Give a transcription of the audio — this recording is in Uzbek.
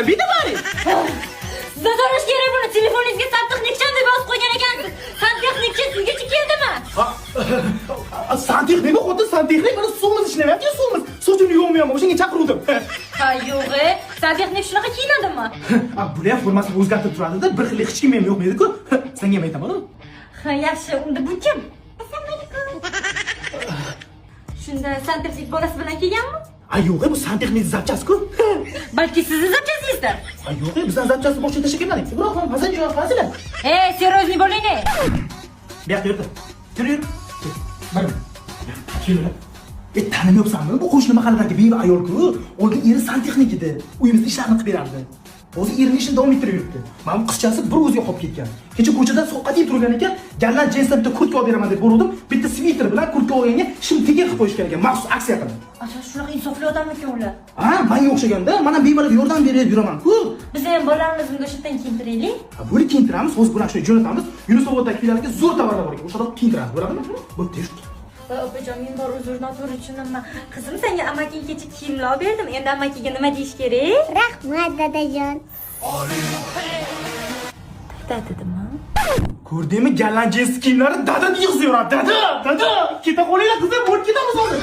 bitta bari. Sizga so'rash kerak buni. Telefoningizga santexnikcha deb yozib qo'ygan ekansiz. Santexnikcha sizgacha keldimi? Santexnik xuddi santexnik mana suvimiz ishlamayapti, suvimiz. Suvni yuvmayapman, o'shanga chaqiruvdim. Ha, yo'q, santexnik shunaqa kiyinadimi? Bular ham formasini o'zgartirib turadi-da, bir xil hech kim ham yo'qmaydi-ku. Senga ham aytaman-ku. Ha, yaxshi, unda bu kim? Assalomu alaykum. Shunda santexnik bolasi bilan kelganmi? Yo'q, bu santexnik zapchasi-ku. Balki sizni zapchasingizdir. Yo'q, bizdan zapchasini boshqa tashlaganman. Biroq ham hazil javob hazil. Seryozni bo'ling. Bu yoqda yur. Yur. Mana. Kel. Tanimyapsanmi? Bu qo'shni mahalladagi beva ayol-ku. Oldin eri santexnik edi. Uyimizda ishlarni qilib berardi. O'zi erining ishini davom ettirib yuribdi. Mana bu qizchasi bir o'ziga qolib ketgan. Kecha ko'chada soqqa tiyib turgan ekan, gallan jinsdan bitta kurtka olib beraman deb bordim. Bitta sviter bilan kurtka olganga shim tegir qilib qo'yishgan ekan, maxsus aksiya qilib. Shunaqa insofli odam ekan ular. Menga o'xshaganda, mana bevalarga yordam berib yuraman-ku. Biz ham bolalarimizni o'shadan kiyintiraylik. Buni kiyintiramiz, o'z bilan shuni jo'natamiz. Yunusoboddagi fillarga zo'r tovarlar bor ekan. O'shadan kiyintiramiz, bo'ladimi? Bu tez. Opajon, men bor uzrdan tushunamman. Qizim, senga amaking kecha kiyimlar berdim. Endi amakiga nima deyish kerak? Rahmat dadajon. Dada dedimi? Ko'rdingmi, gallan jinsi kiyimlari dada deb yig'ib yuradi. Dada. Keta qolinglar, qizlar, bo'lib ketamiz hozir.